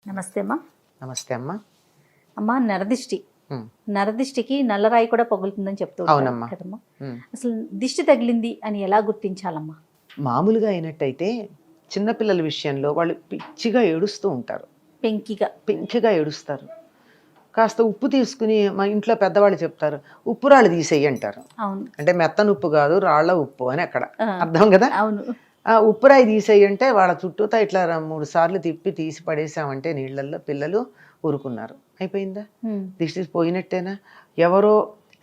నమస్తే అమ్మా. నమస్తే అమ్మా. అమ్మా, నరదిష్టి నరదిష్టికి నల్లరాయి కూడా పగులుతుందని చెప్తూ అవునమ్మా. కదమ్మా. అసలు దిష్టి తగిలింది అని ఎలా గుర్తించాలమ్మా? మామూలుగా అయినట్టయితే చిన్నపిల్లల విషయంలో వాళ్ళు పిచ్చిగా ఏడుస్తూ ఉంటారు, పెంకిగా ఏడుస్తారు. కాస్త ఉప్పు తీసుకుని మా ఇంట్లో పెద్దవాళ్ళు చెప్తారు, ఉప్పు రాళ్ళు తీసేయి అంటారు. అంటే మెత్తన ఉప్పు కాదు, రాళ్ల ఉప్పు అని అక్కడ అర్థం కదా. అవును. ఆ ఉప్పురాయి తీసేయి అంటే వాళ్ళ చుట్టూతా ఇట్లా 3 సార్లు తిప్పి తీసి పడేసామంటే నీళ్ళల్లో పిల్లలు ఊరుకున్నారు. అయిపోయిందా? దిష్టి పోయినట్టేనా? ఎవరో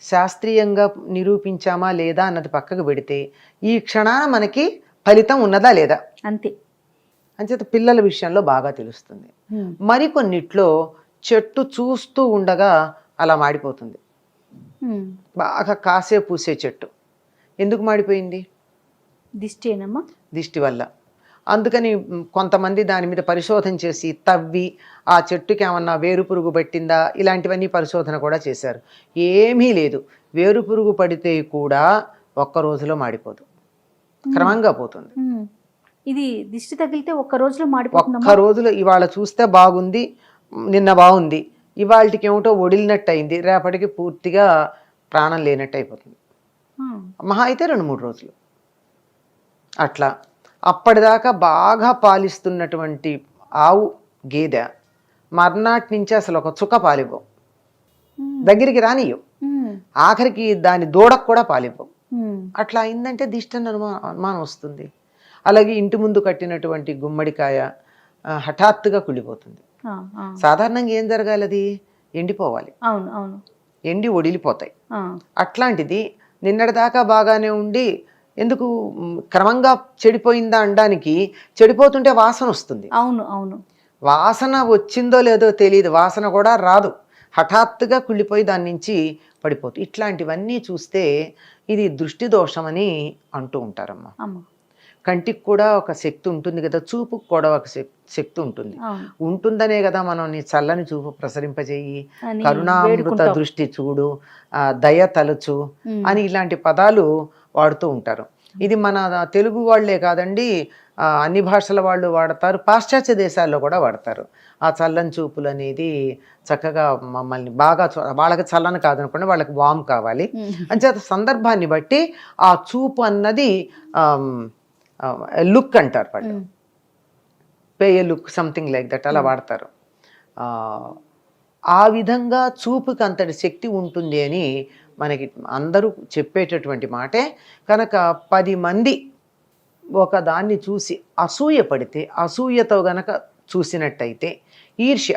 శాస్త్రీయంగా నిరూపించామా లేదా అన్నది పక్కకు పెడితే ఈ క్షణాన మనకి ఫలితం ఉన్నదా లేదా అంతే. అంచేత పిల్లల విషయంలో బాగా తెలుస్తుంది. మరికొన్నిట్లో చెట్టు చూస్తూ ఉండగా అలా మాడిపోతుంది. బాగా కాసే పూసే చెట్టు ఎందుకు మాడిపోయింది? దిష్టిేనమ్మా. దిష్టి వల్ల. అందుకని కొంతమంది దాని మీద పరిశోధన చేసి తవ్వి ఆ చెట్టుకి ఏమన్నా వేరు పురుగు పట్టిందా ఇలాంటివన్నీ పరిశోధన కూడా చేశారు. ఏమీ లేదు. వేరు పురుగు పడితే కూడా ఒక్క రోజులో మాడిపోదు, క్రమంగా పోతుంది. ఇది దిష్టి తగిలితే ఒక్క రోజులో మాడిపోతుంది. ఒక్క రోజులో ఇవాళ చూస్తే బాగుంది, నిన్న బాగుంది, ఇవాళకి ఏమిటో ఒడిలినట్టు అయింది, రేపటికి పూర్తిగా ప్రాణం లేనట్టు అయిపోతుంది. మహా అయితే 2-3 రోజులు అట్లా. అప్పటిదాకా బాగా పాలిస్తున్నటువంటి ఆవు గేదె మర్నాటి నుంచి అసలు ఒక చుక్క పాలివ్వవు, దగ్గరికి రానియ్యవు, ఆఖరికి దాని దూడకు కూడా పాలివ్వవు. అట్లా అయిందంటే దిష్టి అని అనుమానం వస్తుంది. అలాగే ఇంటి ముందు కట్టినటువంటి గుమ్మడికాయ హఠాత్తుగా కుళ్ళిపోతుంది. సాధారణంగా ఏం జరగాలి? అది ఎండిపోవాలి, ఎండి ఒడిలిపోతాయి. అట్లాంటిది నిన్నటిదాకా బాగానే ఉండి ఎందుకు క్రమంగా చెడిపోయిందా అనడానికి, చెడిపోతుంటే వాసన వస్తుంది. అవును. వాసన వచ్చిందో లేదో తెలియదు, వాసన కూడా రాదు, హఠాత్తుగా కుళ్ళిపోయి దాని నుంచి పడిపోతుంది. ఇట్లాంటివన్నీ చూస్తే ఇది దృష్టి దోషం అని అంటూ ఉంటారమ్మా. కంటికి కూడా ఒక శక్తి ఉంటుంది కదా, చూపుకు కూడా ఒక శక్తి ఉంటుంది. ఉంటుందనే కదా మనం నీ చల్లని చూపు ప్రసరింపజేయి, కరుణామృత దృష్టి చూడు, దయ తలచు అని ఇలాంటి పదాలు వాడుతూ ఉంటారు. ఇది మన తెలుగు వాళ్లే కాదండి, అన్ని భాషల వాళ్ళు వాడతారు, పాశ్చాత్య దేశాల్లో కూడా వాడతారు. ఆ చల్లని చూపులు అనేది చక్కగా మమ్మల్ని బాగా, వాళ్ళకి చల్లని కాదనుకోండి, వాళ్ళకి వామ్ కావాలి అంచేత సందర్భాన్ని బట్టి ఆ చూపు అన్నది లుక్ అంటారు వాళ్ళు, pay A look, something like that అలా వాడతారు. ఆ విధంగా చూపుకి అంతటి శక్తి ఉంటుంది అని మనకి అందరూ చెప్పేటటువంటి మాటే. కనుక 10 మంది ఒక దాన్ని చూసి అసూయ పడితే, అసూయతో గనక చూసినట్టయితే,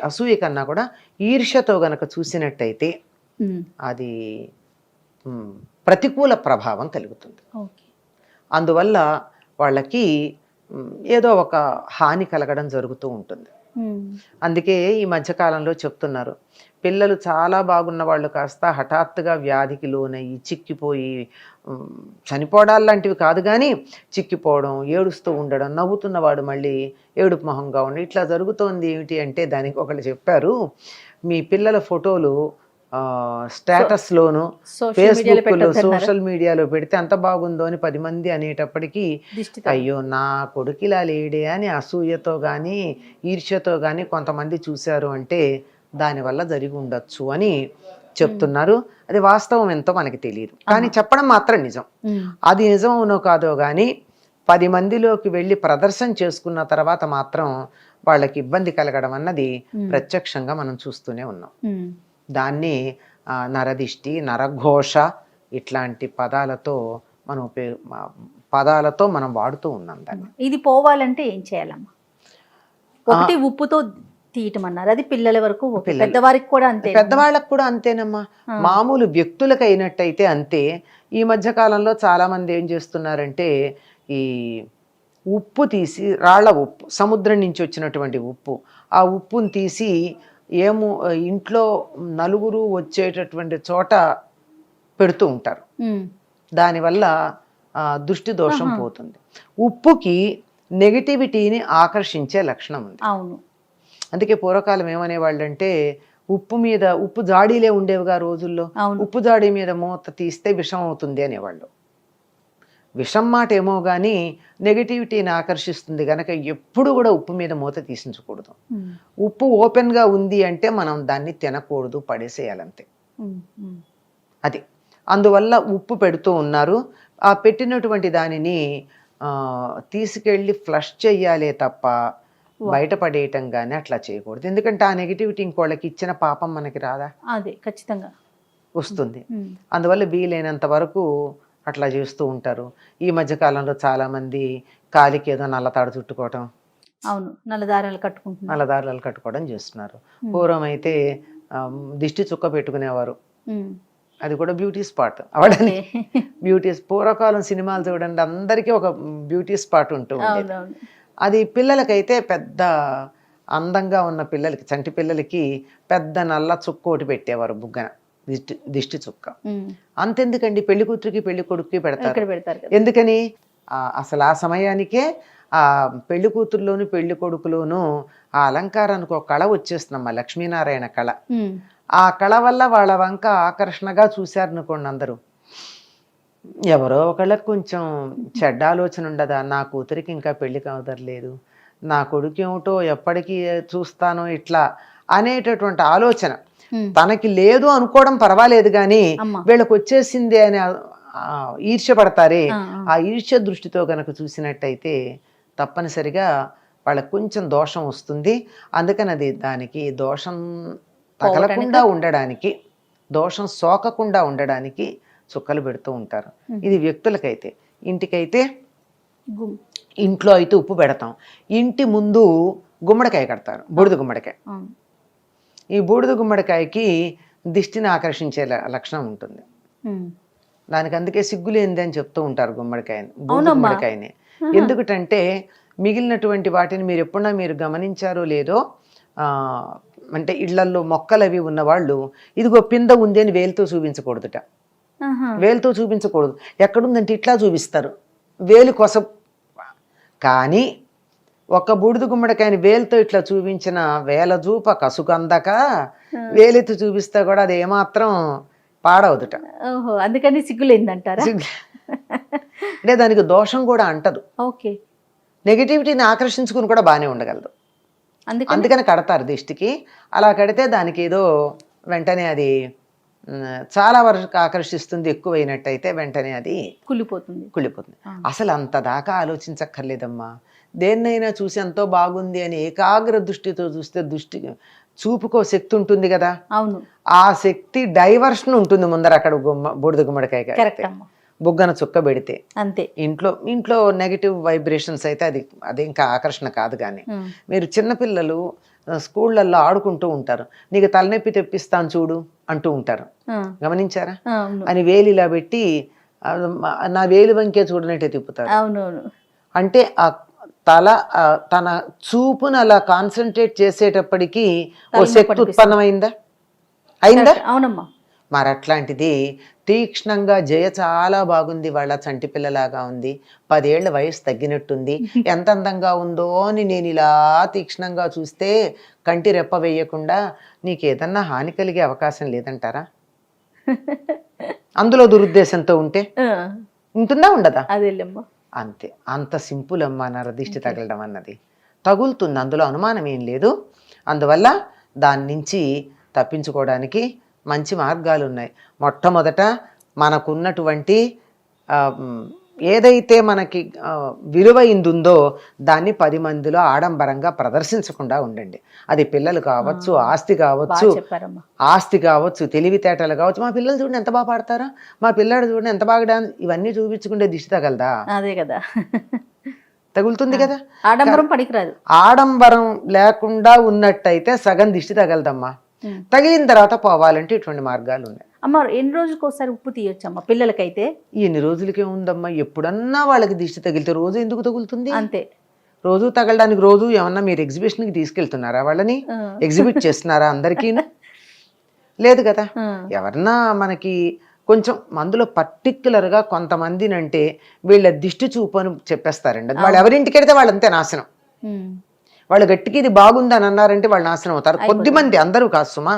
అసూయ కన్నా కూడా ఈర్ష్యతో గనక చూసినట్టయితే అది ప్రతికూల ప్రభావం కలుగుతుంది. అందువల్ల వాళ్ళకి ఏదో ఒక హాని కలగడం జరుగుతూ ఉంటుంది. అందుకే ఈ మధ్యకాలంలో చెప్తున్నారు, పిల్లలు చాలా బాగున్న వాళ్ళు కాస్త హఠాత్తుగా వ్యాధికి లోనయ్యి చిక్కిపోయి చనిపోవడాలు లాంటివి కాదు కానీ చిక్కిపోవడం, ఏడుస్తూ ఉండడం, నవ్వుతున్నవాడు మళ్ళీ ఏడుపు మొహంగా ఉండి ఇట్లా జరుగుతోంది. ఏమిటి అంటే దానికి ఒకళ్ళు చెప్పారు, మీ పిల్లల ఫోటోలు స్టేటస్లోను ఫేస్బుక్లో సోషల్ మీడియాలో పెడితే అంత బాగుందో అని 10 మంది అనేటప్పటికీ అయ్యో నా కొడుకు ఇలా లేడే అని అసూయతో కానీ ఈర్ష్యతో కానీ కొంతమంది చూశారు అంటే దానివల్ల జరిగి ఉండొచ్చు అని చెప్తున్నారు. అది వాస్తవం ఎంతో మనకి తెలియదు, కానీ చెప్పడం మాత్రం నిజం. అది నిజం అవునో కాదో కానీ 10 మందిలోకి వెళ్ళి ప్రదర్శన చేసుకున్న తర్వాత మాత్రం వాళ్ళకి ఇబ్బంది కలగడం అన్నది ప్రత్యక్షంగా మనం చూస్తూనే ఉన్నాం. దాన్ని నరదిష్టి, నరఘోష ఇట్లాంటి పదాలతో మనం వాడుతూ ఉన్నాం దాన్ని. ఇది పోవాలంటే ఏం చేయాలమ్మా? ఒకటి ఉప్పుతో తీయటం అన్నారు, అది పిల్లల వరకు, పెద్దవారికి కూడా అంతే. పెద్దవాళ్ళకు కూడా అంతేనమ్మా. మామూలు వ్యక్తులకు అయినట్టయితే అంతే. ఈ మధ్య కాలంలో చాలా మంది ఏం చేస్తున్నారంటే ఈ ఉప్పు తీసి, రాళ్ల ఉప్పు, సముద్రం నుంచి వచ్చినటువంటి ఉప్పు, ఆ ఉప్పుని తీసి ఇంట్లో నలుగురు వచ్చేటటువంటి చోట పెడుతూ ఉంటారు. దానివల్ల దృష్టి దోషం పోతుంది. ఉప్పుకి నెగిటివిటీని ఆకర్షించే లక్షణం ఉంది. అందుకే పూర్వకాలం ఏమనేవాళ్ళంటే ఉప్పు జాడీలే ఉండేవిగా రోజుల్లో, ఉప్పు జాడీ మీద మూత తీస్తే విషం అవుతుంది అనేవాళ్ళు. విషం మాట ఏమో కానీ నెగిటివిటీని ఆకర్షిస్తుంది కనుక ఎప్పుడు కూడా ఉప్పు మీద మూత తీసించకూడదు. ఉప్పు ఓపెన్గా ఉంది అంటే మనం దాన్ని తినకూడదు, పడేసేయాలంతే. అది అందువల్ల ఉప్పు పెడుతూ ఉన్నారు. ఆ పెట్టినటువంటి దానిని తీసుకెళ్ళి ఫ్లష్ చెయ్యాలే తప్ప బయటపడేయటం కానీ అట్లా చేయకూడదు. ఎందుకంటే ఆ నెగిటివిటీ ఇంకోళ్ళకి ఇచ్చిన పాపం మనకి రాదా? అదే ఖచ్చితంగా వస్తుంది. అందువల్ల వీలైనంత వరకు అట్లా చేస్తూ ఉంటారు. ఈ మధ్య కాలంలో చాలా మంది కాలికి ఏదో నల్లతాడు చుట్టుకోవటం, అవును, నల్లదారాలు కట్టుకోవడం చేస్తున్నారు. పూర్వం అయితే దిష్టి చుక్క పెట్టుకునేవారు, అది కూడా బ్యూటీ స్పాట్ అవడానికి. పూర్వకాలం సినిమాలు చూడండి, అందరికీ ఒక బ్యూటీ స్పాట్ ఉంటూ ఉండేది. అది పిల్లలకైతే పెద్ద అందంగా ఉన్న పిల్లలకి, చంటి పిల్లలకి పెద్ద నల్ల చుక్క ఒకటి పెట్టేవారు, బుగ్గన దిష్టి చుక్క. అంతెందుకండి, పెళ్లి కూతురికి పెళ్లి కొడుకుకి పెడతారు. ఎందుకని? అసలు ఆ సమయానికే ఆ పెళ్లి కూతురులోను పెళ్లి కొడుకులోను ఆ అలంకారానికి ఒక కళ వచ్చేస్తుందమ్మా, లక్ష్మీనారాయణ కళ. ఆ కళ వల్ల వాళ్ళ వంక ఆకర్షణగా చూశారనుకోండి అందరూ. ఎవరో ఒకళ్ళకి కొంచెం చెడ్డ ఆలోచన ఉండదా, నా కూతురికి ఇంకా పెళ్లి కావదర్లేదు, నా కొడుకు ఏమిటో ఎప్పటికీ చూస్తానో ఇట్లా అనేటటువంటి ఆలోచన తనకి లేదు అనుకోవడం పర్వాలేదు, కానీ వీళ్ళకి వచ్చేసింది అని ఈర్ష్య పడతారే, ఆ ఈర్ష్య దృష్టితో గనక చూసినట్టయితే తప్పనిసరిగా వాళ్ళకి కొంచెం దోషం వస్తుంది. అందుకని అది దానికి దోషం తగలకుండా ఉండడానికి, దోషం సోకకుండా ఉండడానికి చుక్కలు పెడుతూ ఉంటారు. ఇది వ్యక్తులకైతే. ఇంటికైతే ఇంట్లో అయితే ఉప్పు పెడతాం. ఇంటి ముందు గుమ్మడికాయ కడతారు, బూడిద గుమ్మడికాయ. ఈ బూడిద గుమ్మడికాయకి దిష్టిని ఆకర్షించే లక్షణం ఉంటుంది దానికి. అందుకే సిగ్గులేంది అని చెప్తూ ఉంటారు గుమ్మడికాయని, బూడిద గుమ్మడికాయని. ఎందుకంటే మిగిలినటువంటి వాటిని మీరు ఎప్పుడన్నా మీరు గమనించారో లేదో, అంటే ఇళ్లల్లో మొక్కలు అవి ఉన్నవాళ్ళు ఇదిగో పింద ఉంది అని వేలుతో చూపించకూడదుట. వేలుతో చూపించకూడదు. ఎక్కడుందంటే ఇట్లా చూపిస్తారు, వేలు కొస. కానీ ఒక బూడిద గుమ్మడికాయని వేలుతో ఇట్లా చూపించిన వేల చూప కసుకందక వేలెత్తి చూపిస్తే కూడా అది ఏమాత్రం పాడవదుట. అందుకని సిగ్గులేందంటారా? అంటే దానికి దోషం కూడా అంటదు. ఓకే, నెగిటివిటీని ఆకర్షించుకుని కూడా బాగానే ఉండగలదు. అందుకని కడతారు దిష్టికి. అలా కడితే దానికి ఏదో వెంటనే అది చాలా వరకు ఆకర్షిస్తుంది. ఎక్కువైనట్టయితే వెంటనే అది కుళ్ళిపోతుంది. అసలు అంత దాకా ఆలోచించక్కర్లేదమ్మా. దేన్నైనా చూసి ఎంతో బాగుంది అని ఏకాగ్ర దృష్టితో చూస్తే చూపుకో శక్తి ఉంటుంది కదా. అవును, ఆ శక్తి డైవర్షన్ ఉంటుంది ముందర. అక్కడ బూడిద గుమ్మడికాయ బుగ్గన చుక్క పెడితే అంతే. ఇంట్లో నెగిటివ్ వైబ్రేషన్స్ అయితే అది ఇంకా ఆకర్షణ కాదు. కానీ మీరు చిన్నపిల్లలు స్కూళ్ళల్లో ఆడుకుంటూ ఉంటారు, నీకు తలనొప్పి తెప్పిస్తాను చూడు అంటూ ఉంటారు, గమనించారా? అని వేలు ఇలా పెట్టి నా వేలు వంకే చూడనట్టే తిప్పుతారు. అంటే ఆ తల తన చూపును అలా కాన్సన్ట్రేట్ చేసేటప్పటికీ ఓ శక్తి ఉత్పన్నమైందా? అయిందా? అవునమ్మా. మరి అట్లాంటిది తీక్ష్ణంగా జయ చాలా బాగుంది, వాళ్ళ చంటి పిల్లలాగా ఉంది, 10 ఏళ్ల వయసు తగ్గినట్టుంది, ఎంత అందంగా ఉందో అని నేను ఇలా తీక్ష్ణంగా చూస్తే కంటి రెప్ప వేయకుండా నీకేదన్నా హాని కలిగే అవకాశం లేదంటారా? అందులో దురుద్దేశంతో ఉంటే ఉంటుందా, ఉండదా? అంతే. అంత సింపుల్ అమ్మా నరదిష్టి తగలడం అన్నది. తగులుతుంది, అందులో అనుమానం ఏం లేదు. అందువల్ల దాని నుంచి తప్పించుకోవడానికి మంచి మార్గాలు ఉన్నాయి. మొట్టమొదట మనకున్నటువంటి ఏదైతే మనకి విలువైందుందో దాన్ని 10 మందిలో ఆడంబరంగా ప్రదర్శించకుండా ఉండండి. అది పిల్లలు కావచ్చు, ఆస్తి కావచ్చు, తెలివితేటలు కావచ్చు. మా పిల్లలు చూడండి ఎంత బాగా పాడతారా, మా పిల్లాడు చూడండి ఎంత బాగా డాన్స్, ఇవన్నీ చూపించుకుంటే దిష్టి తగలదా? అదే కదా, తగులుతుంది కదా. ఆడంబరం పనికిరాదు. ఆడంబరం లేకుండా ఉన్నట్టయితే సగం దిష్టి తగలదమ్మా. తగిలిన తర్వాత పోవాలంటే ఇటువంటి మార్గాలు ఉన్నాయి. అమ్మ, ఎన్ని రోజులకు ఒకసారి ఉప్పు తీయొచ్చమ్మా పిల్లలకైతే? ఎన్ని రోజులకే ఉందమ్మా, ఎప్పుడన్నా వాళ్ళకి దిష్టి తగిలితే రోజు ఎందుకు తగులుతుంది? అంతే. రోజు తగలడానికి రోజు ఏమన్నా మీరు ఎగ్జిబిషన్కి తీసుకెళ్తున్నారా? వాళ్ళని ఎగ్జిబిట్ చేస్తున్నారా? అందరికీ లేదు కదా. ఎవరన్నా మనకి కొంచెం అందులో పర్టిక్యులర్గా కొంతమందినంటే వీళ్ళ దిష్టి చూపు అని చెప్పేస్తారండి. వాళ్ళు ఎవరింటికి వెడితే వాళ్ళంతే నాశనం. వాళ్ళు గట్టికి ఇది బాగుందని అన్నారంటే వాళ్ళు నాశనం అవుతారు. కొద్దిమంది, అందరూ కాదు సుమా.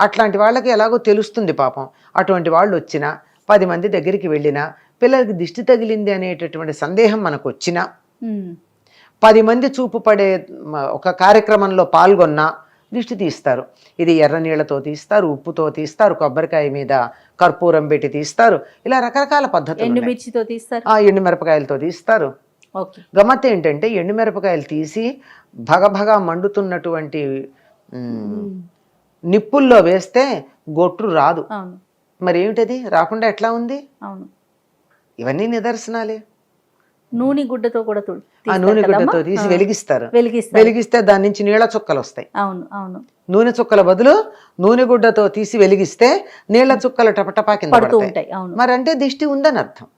అట్లాంటి వాళ్ళకి ఎలాగో తెలుస్తుంది పాపం. అటువంటి వాళ్ళు వచ్చినా 10 మంది దగ్గరికి వెళ్ళినా పిల్లలకి దిష్టి తగిలింది అనేటటువంటి సందేహం మనకు వచ్చినా, ఉమ్. 10 మంది చూపు పడే ఒక కార్యక్రమంలో పాల్గొన్నా దిష్టి తీస్తారు. ఇది ఎర్ర నీళ్లతో తీస్తారు, ఉప్పుతో తీస్తారు, కొబ్బరికాయ మీద కర్పూరం పెట్టి తీస్తారు. ఇలా రకరకాల పద్ధతులు ఉన్నాయి. ఎండుమిర్చితో తీస్తారు. ఎండుమిరపకాయలతో తీస్తారు. ఓకే. గమ్మత్తు ఏంటంటే ఎండుమిరపకాయలు తీసి భగభగా మండుతున్నటువంటి నిప్పుల్లో వేస్తే గొట్టు రాదు. అవును. మరి ఏమిటది రాకుండా ఎట్లా ఉంది? అవును. ఇవన్నీ నిదర్శనాలే. నూనె గుడ్డతో కూడా ఆ నూనె గుడ్డతో తీసి వెలిగిస్తారు. వెలిగిస్తే దాని నుంచి నీళ్ళ చుక్కలు వస్తాయి. అవును. అవును. నూనె చుక్కల బదులు నూనె గుడ్డతో తీసి వెలిగిస్తే నీళ్ల చుక్కలు టపటపా కింద పడతాయి. మరి అంటే దిష్టి ఉందని అర్థం.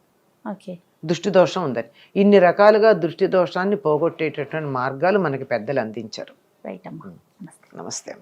ఓకే. దృష్టి దోషం ఉందని. ఇన్ని రకాలుగా దృష్టి దోషాన్ని పోగొట్టేటటువంటి మార్గాలు మనకి పెద్దలు అందించారు. రైట్ అమ్మా. నమస్తే. నమస్తే.